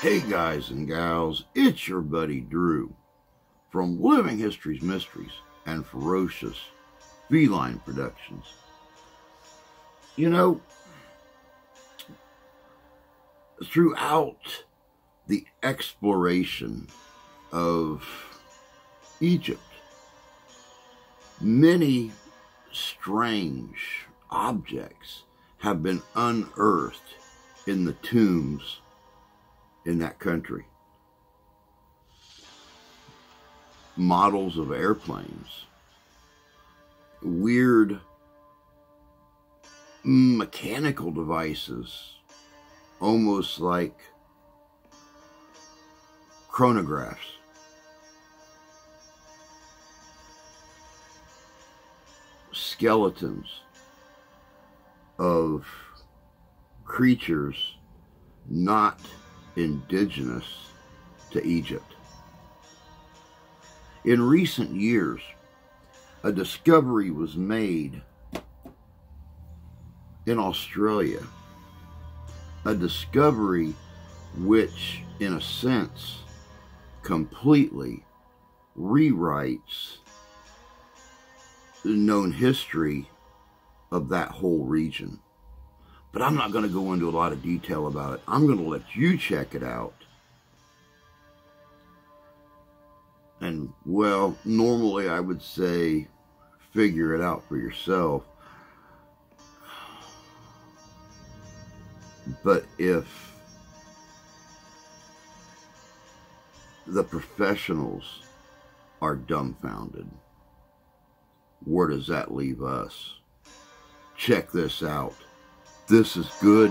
Hey guys and gals, it's your buddy Drew from Living History's Mysteries and Ferocious Feline Productions. You know, throughout the exploration of Egypt, many strange objects have been unearthed in the tombs in that country. Models of airplanes, weird mechanical devices, almost like chronographs. Skeletons of creatures not indigenous to Egypt. In recent years, a discovery was made in Australia, a discovery which, in a sense, completely rewrites the known history of that whole region. But I'm not going to go into a lot of detail about it. I'm going to let you check it out. And, well, normally I would say figure it out for yourself. But if the professionals are dumbfounded, where does that leave us? Check this out. This is good.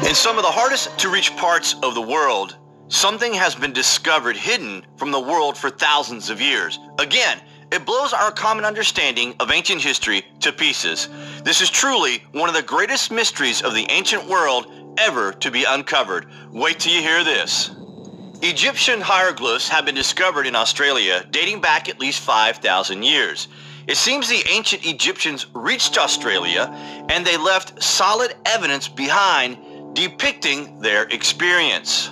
In some of the hardest to reach parts of the world, something has been discovered hidden from the world for thousands of years. Again, it blows our common understanding of ancient history to pieces. This is truly one of the greatest mysteries of the ancient world ever to be uncovered. Wait till you hear this. Egyptian hieroglyphs have been discovered in Australia dating back at least 5,000 years. It seems the ancient Egyptians reached Australia and they left solid evidence behind depicting their experience.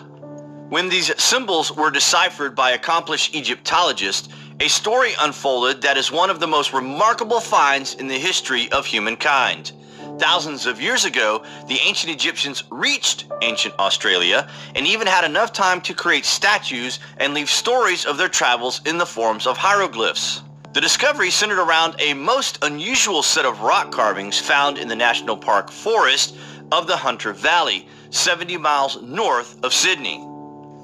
When these symbols were deciphered by accomplished Egyptologists, a story unfolded that is one of the most remarkable finds in the history of humankind. Thousands of years ago, the ancient Egyptians reached ancient Australia and even had enough time to create statues and leave stories of their travels in the forms of hieroglyphs. The discovery centered around a most unusual set of rock carvings found in the National Park forest of the Hunter Valley, 70 miles north of Sydney.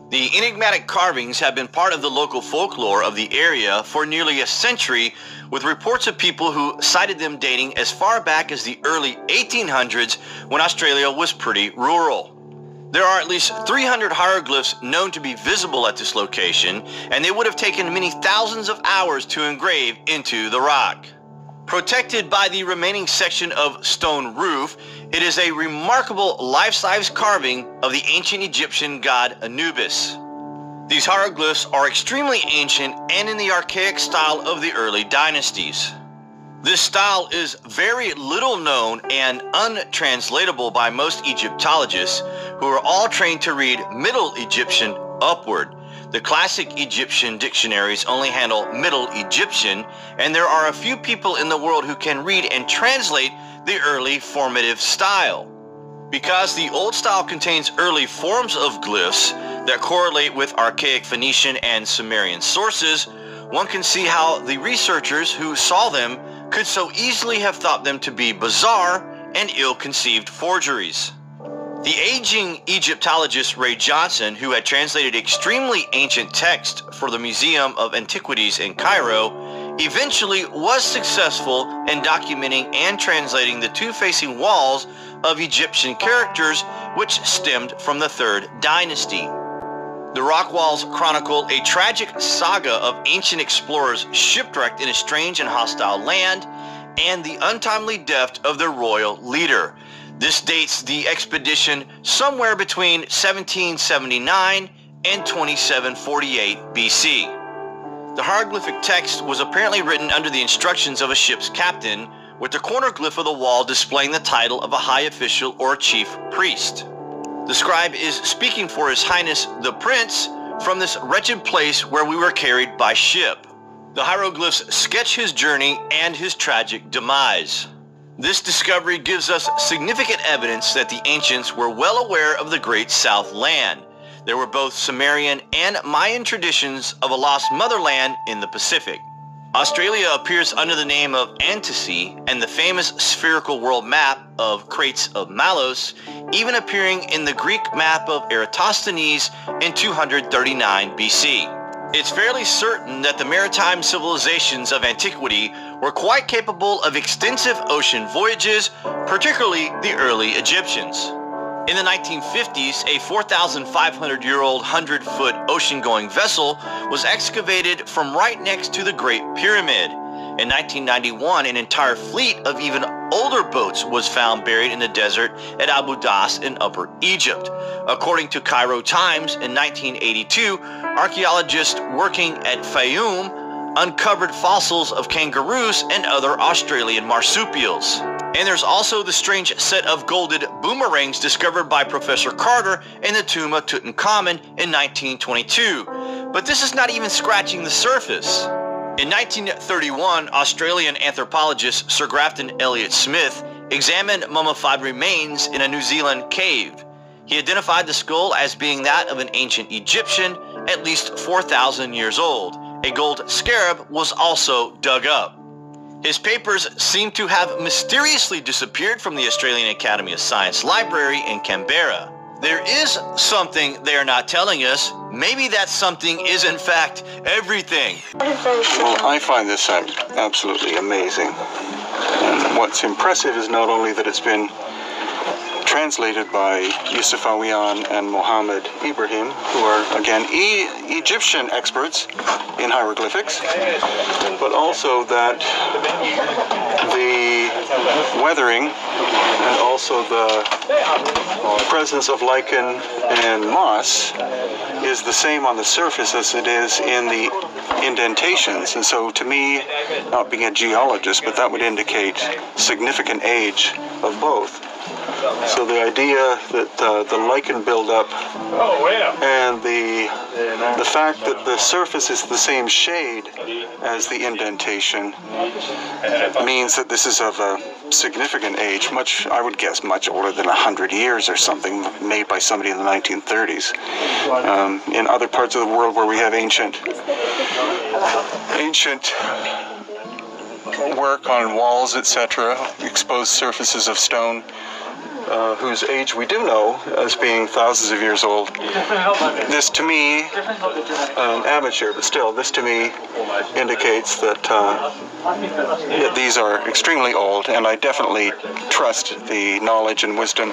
The enigmatic carvings have been part of the local folklore of the area for nearly a century, with reports of people who cited them dating as far back as the early 1800s when Australia was pretty rural. There are at least 300 hieroglyphs known to be visible at this location, and they would have taken many thousands of hours to engrave into the rock. Protected by the remaining section of stone roof, it is a remarkable life-size carving of the ancient Egyptian god Anubis. These hieroglyphs are extremely ancient and in the archaic style of the early dynasties. This style is very little known and untranslatable by most Egyptologists, who are all trained to read Middle Egyptian upward. The classic Egyptian dictionaries only handle Middle Egyptian, and there are a few people in the world who can read and translate the early formative style. Because the old style contains early forms of glyphs that correlate with archaic Phoenician and Sumerian sources, one can see how the researchers who saw them could so easily have thought them to be bizarre and ill-conceived forgeries. The aging Egyptologist Ray Johnson, who had translated extremely ancient text for the Museum of Antiquities in Cairo, eventually was successful in documenting and translating the two facing walls of Egyptian characters which stemmed from the 3rd dynasty. The rock walls chronicle a tragic saga of ancient explorers shipwrecked in a strange and hostile land and the untimely death of their royal leader. This dates the expedition somewhere between 1779 and 2748 BC. The hieroglyphic text was apparently written under the instructions of a ship's captain, with the corner glyph of the wall displaying the title of a high official or chief priest. The scribe is speaking for His Highness the Prince from this wretched place where we were carried by ship. The hieroglyphs sketch his journey and his tragic demise. This discovery gives us significant evidence that the ancients were well aware of the Great South Land. There were both Sumerian and Mayan traditions of a lost motherland in the Pacific. Australia appears under the name of Antici, and the famous spherical world map of Crates of Malos even appearing in the Greek map of Eratosthenes in 239 BC. It's fairly certain that the maritime civilizations of antiquity were quite capable of extensive ocean voyages, particularly the early Egyptians. In the 1950s, a 4,500-year-old 100-foot ocean-going vessel was excavated from right next to the Great Pyramid. In 1991, an entire fleet of even older boats was found buried in the desert at Abu Das in Upper Egypt. According to Cairo Times, in 1982, archaeologists working at Fayoum uncovered fossils of kangaroos and other Australian marsupials. And there's also the strange set of golden boomerangs discovered by Professor Carter in the tomb of Tutankhamun in 1922. But this is not even scratching the surface. In 1931, Australian anthropologist Sir Grafton Elliot Smith examined mummified remains in a New Zealand cave. He identified the skull as being that of an ancient Egyptian, at least 4,000 years old. A gold scarab was also dug up. His papers seem to have mysteriously disappeared from the Australian Academy of Science Library in Canberra. There is something they are not telling us. Maybe that something is in fact everything. Well, I find this absolutely amazing. And what's impressive is not only that it's been translated by Yusuf Awiyan and Mohammed Ibrahim, who are, again, Egyptian experts in hieroglyphics, but also that the weathering and also the presence of lichen and moss is the same on the surface as it is in the indentations. And so to me, not being a geologist, but that would indicate significant age of both. So the idea that the lichen buildup and the fact that the surface is the same shade as the indentation means that this is of a significant age, I would guess much older than 100 years or something, made by somebody in the 1930s. In other parts of the world where we have ancient work on walls, etc., exposed surfaces of stone, whose age we do know as being thousands of years old. This to me, amateur, but still, this to me indicates that these are extremely old, and I definitely trust the knowledge and wisdom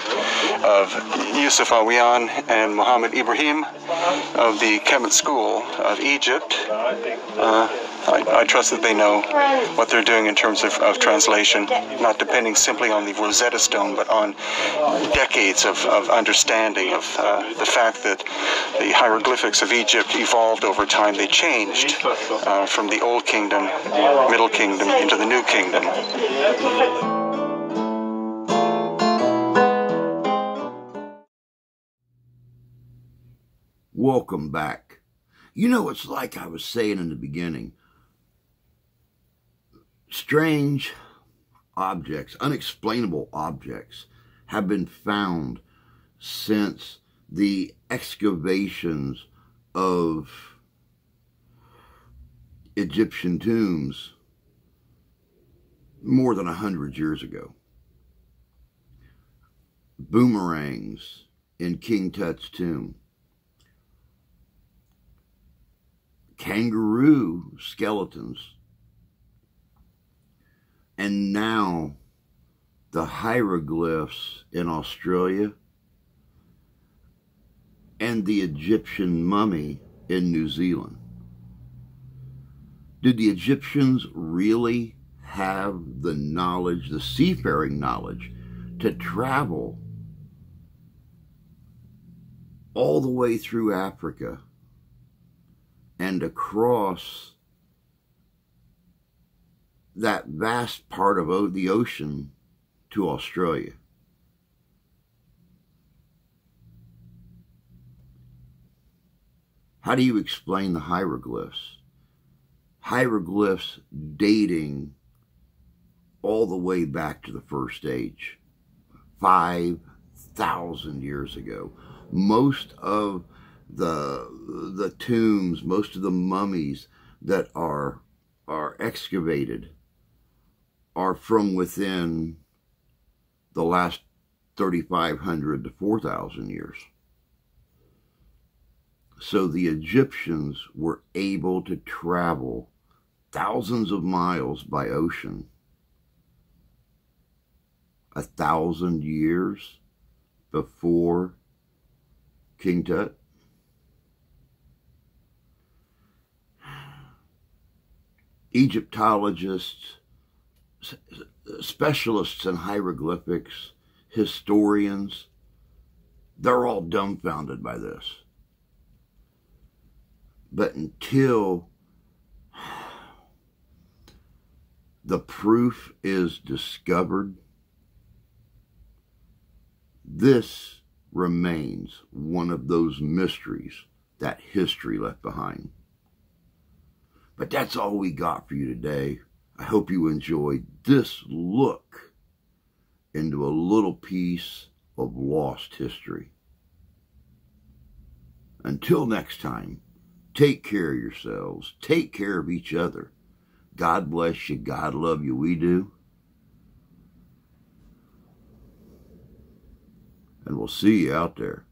of Yusuf Awiyan and Mohammed Ibrahim of the Kemet School of Egypt. I trust that they know what they're doing in terms of translation, not depending simply on the Rosetta Stone, but on decades of understanding of the fact that the hieroglyphics of Egypt evolved over time. They changed from the Old Kingdom, Middle Kingdom, into the New Kingdom. Welcome back. You know, it's like I was saying in the beginning. Strange objects, unexplainable objects, have been found since the excavations of Egyptian tombs more than 100 years ago. Boomerangs in King Tut's tomb. Kangaroo skeletons. And now the hieroglyphs in Australia and the Egyptian mummy in New Zealand. Did the Egyptians really have the knowledge, the seafaring knowledge, to travel all the way through Africa and across that vast part of the ocean to Australia. How do you explain the hieroglyphs? Hieroglyphs dating all the way back to the first age, 5,000 years ago. Most of the tombs, most of the mummies that are excavated are from within the last 3,500 to 4,000 years. So the Egyptians were able to travel thousands of miles by ocean 1,000 years before King Tut. Egyptologists, specialists in hieroglyphics, historians, they're all dumbfounded by this. But until the proof is discovered, this remains one of those mysteries that history left behind. But that's all we got for you today. I hope you enjoyed this look into a little piece of lost history. Until next time, take care of yourselves. Take care of each other. God bless you. God love you. We do. And we'll see you out there.